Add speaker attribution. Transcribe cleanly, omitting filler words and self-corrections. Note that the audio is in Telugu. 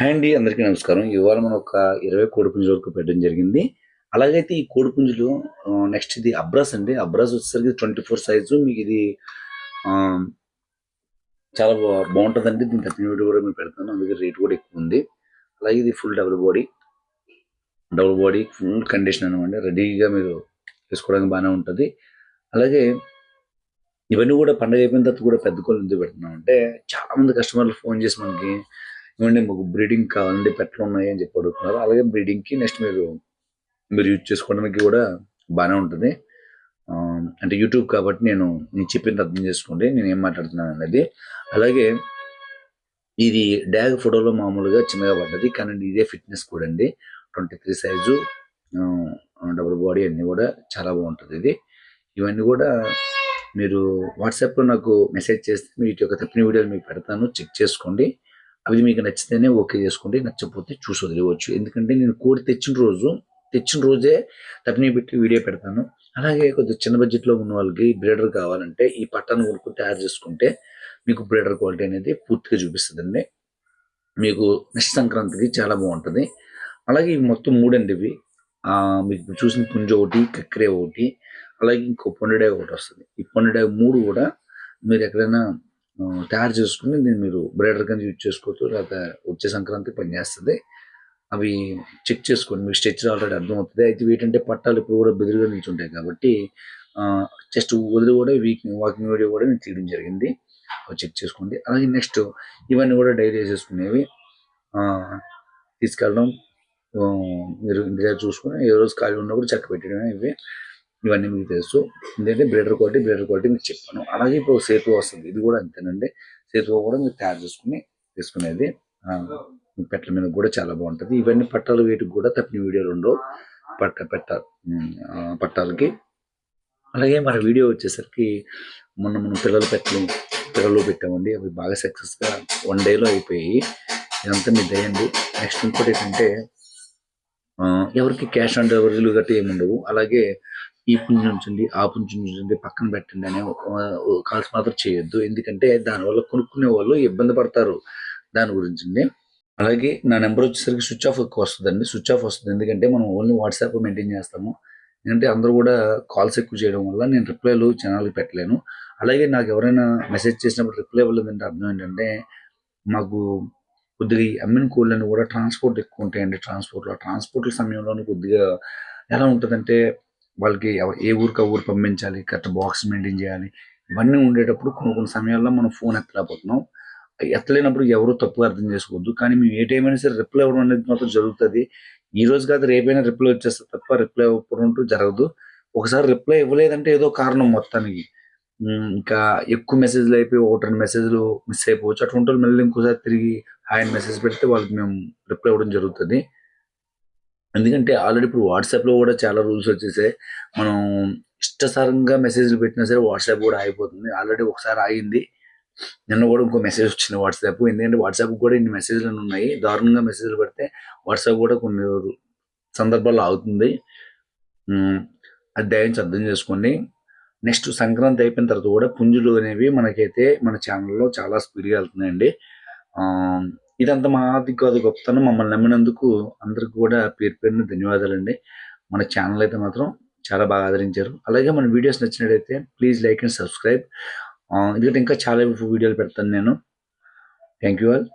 Speaker 1: హాయ్ అండి. అందరికీ నమస్కారం. ఇవాళ మనం ఒక 20 కోడిపుంజుల వరకు పెట్టడం జరిగింది. అలాగైతే ఈ కోడిపుంజులు నెక్స్ట్ ఇది అబ్రాస్ అండి. అబ్రాస్ వచ్చేసరికి 24 సైజు. మీకిది ఆహ్, చాలా బావుంటదండి. దీని కటింగ్ వీడియో కూడా మీకు పెడతాను. అందుకే రేట్ కూడా ఎక్కువుంది. అలాగే ఇది full double body full condition అనమాట. రెడీగా మీరు వేసుకోవడానికి బానే ఉంటది. అలాగే ఇవన్నీ కూడా పండగ అయిపోయిన తర్వాత కూడా పెద్ద కోళ్ళు ఎందుకు పెడుతున్నామంటే, చాలా మంది కస్టమర్లు ఫోన్ చేసి మనకి ఏవండీ మాకు బ్రీడింగ్ కావాలండి, పెట్టలున్నాయి అని చెప్పి అడుగుతున్నారు. అలాగే బ్రీడింగ్‌కి నెక్స్ట్ మీరు యూజ్ చేసుకోవడానికి కూడా బానే ఉంటది. అంటే యూట్యూబ్ కాబట్టి నేను చెప్పింది అర్థం చేసుకోండి. నేనేం మాట్లాడుతున్నాననేది. అలాగే ఇది డాగ్ ఫోటోలో మామూలుగా చిన్నగా పడ్డది. కానీ ఇదే ఫిట్‌నెస్ కూడా అండి. 23 సైజు డబుల్ బాడీ అన్నీ కూడా చాలా బావుంటది ఇది. ఇవన్నీ కూడా మీరు వాట్సాప్‌లో నాకు మెసేజ్ చేస్తే వీటి యొక్క తప్పిన వీడియోలు మీకు పెడతాను. చెక్ చేసుకోండి. అవి మీకు నచ్చితేనే ఓకే చేసుకోండి. నచ్చకపోతే చూసి వదిలేయవచ్చు. ఎందుకంటే నేను కోడి తెచ్చిన రోజే తప్పినయి పెట్టి వీడియో పెడతాను. అలాగే కొద్దిగా చిన్న బడ్జెట్‌లో ఉన్న వాళ్ళకి బ్రీడర్ కావాలంటే ఈ పట్టాను కొనుక్కొని తయారు చేసుకుంటే మీకు బ్రీడర్ క్వాలిటీ అనేది పూర్తిగా చూపిస్తదండి. మీకు నెక్స్ట్ సంక్రాంతికి చాలా బావుంటది. అలాగే ఇవి మొత్తం 3 అండి ఇవి. మీకు చూసిన పుంజ ఒకటి, కక్కెర ఒకటి, అలాగే ఇంకో పొండుడాగ ఒకటొస్తది. ఈ పొండుడాగ 3 కూడా మీరెక్కడైనా తయారు చేసుకొని దీన్ని మీరు బ్రీడర్ కింద యూజ్ చేసుకోవచ్చు. లేకపోతే వచ్చే సంక్రాంతికి పనిచేస్తది. అవి చెక్ చేసుకోండి. మీకు స్ట్రక్చర్ ఆల్రెడీ అర్థమవుతది. అయితే వీటంటే పట్టాలు ఎప్పుడు కూడా బెదురుగా నిల్చుంటాయి కాబట్టి ఆహ్, జస్ట్ వదిలి కూడా వాకింగ్ వీడియో కూడా నేను తీయడం జరిగింది. అవి చెక్ చేసుకోండి. అలాగే నెక్స్ట్ ఇవన్నీ కూడా డైలీ ఏసేసుకునేవి. ఆహ్, తీసుకెళ్ళడం మీరు ఇంటి దగ్గర చూసుకొని ఏ రోజు ఖాళీ ఉన్నప్పుడు చక్కబెట్టడమే ఇవి. ఇవన్నీ మీకు తెలుసు. ఎందుకంటే బ్రీడర్ క్వాలిటీ మీకు చెప్పాను. అలాగే ఇప్పుడు సేతువా వస్తుంది. ఇది కూడా అంతేనండి. సేతువా కూడా మీరు తయారు చేసుకొని తీసుకునేది. మీ పెట్టల మీద కూడా చాలా బావుంటది. ఇవన్నీ పట్టాలు వీటికి కూడా తప్పిన వీడియోలుండవు. పట్టాలకి. అలాగే మన వీడియో వచ్చేసరికి మొన్న మనం పిల్లలు పెట్టామండి. అవి బాగా సక్సెస్‌గా 1 డేలో అయిపోయాయి. ఇదంతా మీ దయ అండి. నెక్స్ట్ ఇంకోటేంటంటే ఎవరికీ క్యాష్ ఆన్ డెలివరీలు గట్రా ఏముండవు. అలాగే ఈ పుంజు ఉంచండి, ఆ పుంజు ఉంచండి, పక్కన పెట్టండి అనే కాల్స్ మాత్రం చేయొద్దు. ఎందుకంటే దానివల్ల కొనుక్కునే వాళ్ళు ఇబ్బంది పడతారు. దాని గురించండి. అలాగే నా నంబర్ వచ్చేసరికి స్విచ్ ఆఫ్ ఎక్కువ వస్తదండి. స్విచ్ ఆఫ్ వస్తది. ఎందుకంటే మనం ఓన్లీ వాట్సాప్ మెయింటైన్ చేస్తాము. ఎందుకంటే అందరూ కూడా కాల్స్ ఎక్కువ చేయడం వల్ల నేను రిప్లైలు జనాలకి పెట్టలేను. అలాగే నాకు ఎవరైనా మెసేజ్ చేసినప్పుడు రిప్లై ఇవ్వలేదంటే అర్థం ఏంటంటే, మాకు కొద్దిగా ఈ అమ్మిన కోళ్ళన్నీ కూడా ట్రాన్స్‌పోర్ట్ ఎక్కువుంటాయండి. ట్రాన్స్‌పోర్ట్‌ల సమయంలోనే కొద్దిగా ఎలా ఉంటదంటే, వాళ్ళకి ఏ ఊరికి ఆ ఊరు పంపించాలి. కరెక్ట్ బాక్స్ మెయింటైన్ చేయాలి. ఇవన్నీ ఉండేటప్పుడు కొన్ని కొన్ని సమయాల్లో మనం ఫోన్ ఎత్తలేకపోతున్నాం. ఎత్తలేనప్పుడు ఎవరు తప్పుగా అర్థం చేసుకోవద్దు. కానీ మేము ఏ టైం అయినా సరే రిప్లై ఇవ్వడం అనేది మాత్రం జరుగుతది. ఈ రోజు కాదు రేపైనా రిప్లై వచ్చేస్తది తప్ప రిప్లై ఇవ్వకపోవడం అంటూ జరగదు. ఒకసారి రిప్లై ఇవ్వలేదంటే ఏదో కారణం మొత్తానికి. ఇంకా ఎక్కువ మెసేజ్‌లు అయిపోయి 1, 2 మెసేజ్‌లు మిస్ అయిపోవచ్చు. అటువంటోళ్ళు మళ్ళీ ఇంకోసారి తిరిగి హాయ్ అని మెసేజ్ పెడితే వాళ్ళకి మేము రిప్లై ఇవ్వడం జరుగుతది. ఎందుకంటే ఆల్రెడీ ఇప్పుడు వాట్సాప్‌లో కూడా చాలా రూల్స్ వచ్చేసాయి. మనం ఇష్టాసారంగా మెసేజ్‌లు పెట్టినా సరే వాట్సాప్ కూడా ఆగిపోతుంది. ఆల్రెడీ ఒకసారి ఆగింది. నిన్న కూడా ఇంకో మెసేజ్ వచ్చింది వాట్సాప్. ఎందుకంటే వాట్సాప్‌కి కూడా ఇన్ని మెసేజ్‌లని ఉన్నాయి. దారుణంగా మెసేజ్‌లు పెడితే వాట్సాప్ కూడా కొన్ని సందర్భాల్లో ఆగుతుంది. హ్మ్. అది దయించి అర్థం చేసుకోండి. నెక్స్ట్ సంక్రాంతి అయిపోయిన తర్వాత కూడా పుంజులు అనేవి మనకైతే మన ఛానెల్‌లో చాలా స్పీడ్‌గా ఎళ్తున్నాయండి. ఆహ్, ఇదంతా మాది కాదు గొప్పతనం. మమ్మల్ని నమ్మినందుకు అందరికి కూడా పేరు పేరున ధన్యవాదాలండి. మన ఛానెల్ అయితే మాత్రం చాలా బాగా ఆదరించారు. అలాగే మన వీడియోస్ నచ్చినట్టయితే ప్లీజ్ లైక్ అండ్ సబ్స్క్రైబ్. ఎందుకంటే ఇంకా చాలా వీడియోలు పెడతాను నేను. Thank you all.